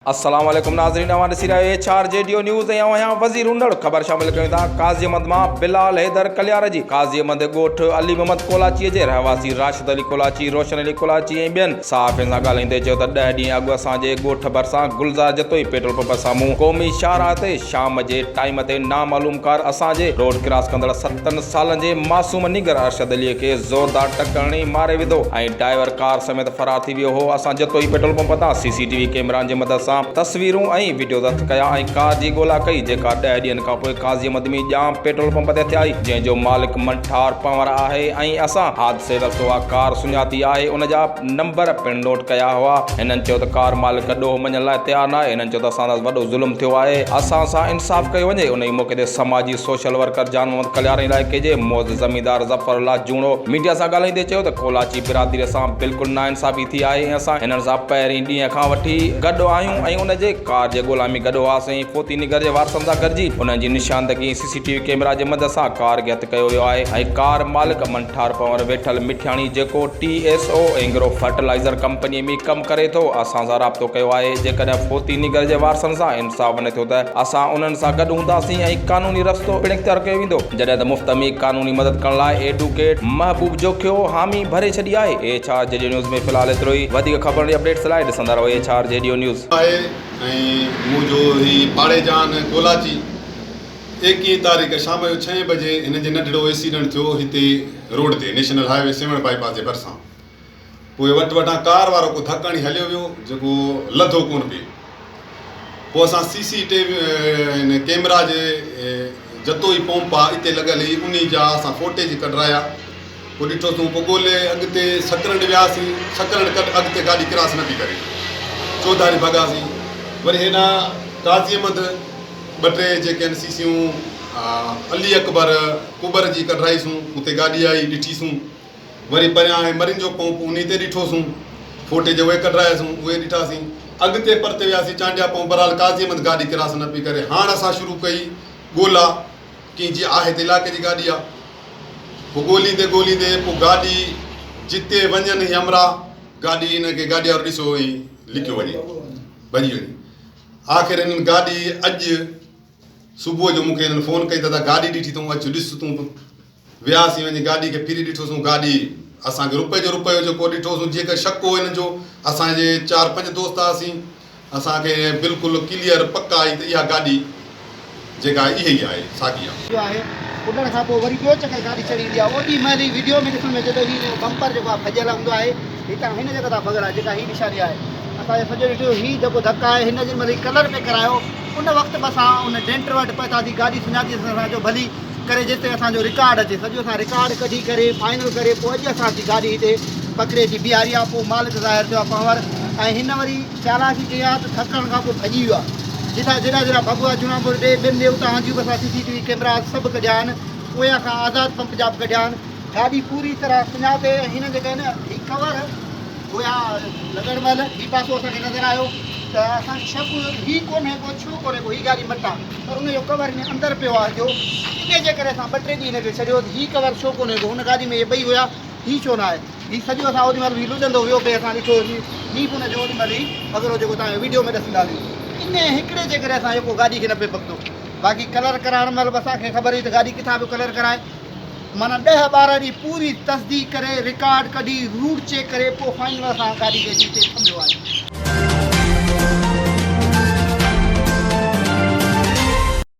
अस्सलाम वालेकुम नाज़रीन, हमारे सिराए HRJDO न्यूज़ ऐं यहाँ वज़ीर उंडड़ ख़बर शामिल कयूं था। काज़ी अहमद मां बिलाल हैदर कलियार जी, काज़ी अहमद ॻोठ अली मोहम्मद कोलाची जे रहवासी राशिद अली कोलाची, रोशन अली कोलाची ऐं ॿियनि सहाफ़ियुनि सां ॻाल्हाईंदे चयो त 10 ॾींहं अॻु असांजे ॻोठ भरिसां गुलज़ार जतोई पेट्रोल पंप साम्हूं क़ौमी शाहराह ते शाम जे टाइम ते नामालूम कार असांजे रोड क्रॉस कंदड़ 7 सालनि जे मासूम निगर अरशद अलीअ खे ज़ोरदार टक्कर हणी मारे विधो ऐं ड्राइवर कार समेत फरार थी वियो हो। असां जतोई पेट्रोल पंप तां CCTV कैमरानि जी मदद सां तस्वीरूं ऐं वीडियो दर्ज कया ऐं कार जी ॻोल्हा कई जेका 10 ॾींहंनि खां पोइ काज़ी अहमद में जाम पेट्रोल पंप ते थियाई, जंहिंजो मालिक मंठार पंवर आहे ऐं असां हादसे रस्तो आहे कार सुञाती आहे, उन जा नंबर पिण नोट कया हुआ। हिननि चयो त कार मालिक ॾोह मञण लाइ तयारु न आहे। हिननि चयो त असां सां वॾो ज़ुल्म थियो आहे, असां सां इंसाफ़ कयो वञे। उन ई मौक़े ते समाजी सोशल वर्कर जान मोहम्मद कलियार इलाइक़े जे मौज़ ज़मींदार ज़फ़रुल्लाह जूणो मीडिया सां ॻाल्हाईंदे चयो त कोलाची बिरादरीअ सां बिल्कुलु नाइंसाफ़ी थी आहे ऐं असां हिननि सां पहिरीं ॾींहं खां वठी गॾु आहियूं ऐं उन जे कार जे ॻोल्हा में गॾु हुआसीं। फोती निगर जे वारसनि सां गॾिजी उन्हनि जी निशानदगी CCTV कैमरा जे मदद सां कार खे हथु कयो वियो आहे ऐं कार मालिक मंठार पंवर वेठल मिठियाणी जेको TSO एंग्रो फर्टिलाइज़र कंपनीअ में कमु करे थो, असां सां राब्तो कयो आहे। जेकॾहिं फोती निगर जे वारसनि सां इंसाफ़ न थियो त असां उन्हनि सां गॾु हूंदासीं ऐं कानूनी रस्तो पिण इख्तियार कयो वेंदो। जॾहिं त मुफ़्त में कानूनी मदद करण लाइ एडवोकेट महबूब जोखियो हामी भरे छॾी आहे। HRJDO न्यूज़ में फ़िलहाल एतिरो ई। वधीक ख़बरुनि जी अपडेट्स लाइ ॾिसंदा रहो HRJDO न्यूज़। मुझो ही पाड़े जान कोलाची 21 तारीख़ शाम जो 6 बजे इन जे नंढड़ो एक्सीडेंट थियो हिते रोड ते नेशनल हाईवे 7 बाईपास जे भरिसां। पोइ वटां कार वारो को धकणी हलियो वियो जेको लधो कोन पियो। पोइ असां CCTV कैमरा जे जतोई पंप आहे हिते लॻल हुई, उन जा असां फोटेज कढाया। पोइ ॾिठोसीं, पोइ ॻोल्हे अॻिते सकरंड वियासीं, सकरंड अॻिते गाॾी क्रॉस न पई करे, चौधारी भॻासीं। वरी हेॾा काज़ी अहमद 2-3 जेके आहिनि सीसियूं अली अकबर कुबर जी कढाईसूं, उते गाॾी आई ॾिठीसूं। वरी परियां मरीन जो पंप उन ते ॾिठोसीं, फोटेज उहे कढायासीं, उहे ॾिठासीं। अॻिते परते वियासीं चांडिया पंप, बहरहाल काज़ी अहमद गाॾी क्रॉस न पई करे। हाणे असां शुरू कई ॻोल्हा की जीअं आहे त इलाइक़े जी गाॾी आहे। पोइ ॻोल्हींदे पोइ गाॾी जिते वञनि ई अमरा गाॾी हिनखे गाॾी वारो ॾिसो ई लिकियो वञे, भॼी वञे। आख़िर हिननि गाॾी अॼु सुबुह जो मूंखे हिननि फ़ोन कई त गाॾी ॾिठी अथऊं, अचु ॾिस तूं। वियासीं वञी गाॾी खे फिरी ॾिठोसीं, गाॾी असांखे रुपए जो जेको ॾिठोसीं, जेका शक हो हिननि जो, असांजे 4-5 दोस्त हुआसीं, असांखे बिल्कुलु क्लियर पक आई त इहा गाॾी जेका इहा ई आहे, साॻी आहे। उन खां पोइ वरी ॿियो चकर गाॾी चढ़ी ईंदी आहे। ओॾी महिल ई वीडियो में ॾिसण में जॾहिं हीउ बम्पर जेको आहे भॼियल हूंदो आहे, हितां हिन जॻह तां भॻल आहे जेका हीअ निशानी आहे। असांजे सॼो ॾिठो हीउ जेको धक्का आहे, हिन जे महिल कलर पे करायो। उन वक़्तु बि असां उन डेंटर वटि पहुतासीं, गाॾी सुञाती असांजो भली करे जेसि ताईं असांजो रिकॉर्ड अचे। सॼो असां रिकॉर्ड कढी करे फाइनल करे पोइ अॼु असांजी गाॾी हिते पकिड़े जी बीहारी आहे। पोइ मालिक ज़ाहिर थियो आहे पंवर, ऐं हिन वरी चालाकी कई आहे त थकण खां पोइ भॼी वियो आहे। जितां जहिड़ा भगवा जूनापुर ॾे ॿिनि उतां जी बि असां CCTV कैमरा सभु कढिया आहिनि, उहे खां आज़ाद पंप जा बि कढिया आहिनि। गाॾी पूरी तरह सुञाते हिन जेके आहिनि हीउ कवर हुया लॻण महिल हीउ पासो असांखे नज़र आयो त असांखे शक हीउ कोन्हे को छो कोन्हे को हीअ गाॾी मटा, पर उनजो कवर हिन अंदरि पियो आहे जो, इन जे करे असां 2-3 ॾींहं हिनखे छॾियो त हीउ कवर छो कोन्हे को, हुन गाॾी में इहे ॿई हुया, हीउ छो न आहे। हीउ सॼो असां ओॾी महिल बि लुॾंदो वियो पिए, असां ॾिठो हीउ बि हुनजो ओॾी महिल ई अगरि जेको तव्हांखे वीडियो में ॾिसंदासीं। इन हिकिड़े जे करे असां जेको गाॾी खे न पियो पकड़ो। बाक़ी कलर कराइण महिल बि असांखे ख़बर हुई त गाॾी किथां बि कलर कराए, माना 10-12 ॾींहं पूरी तस्दीक करे रिकॉर्ड कढी रूट चेक करे पोइ फाइनल असां गाॾी खे जिते सम्झो आहे।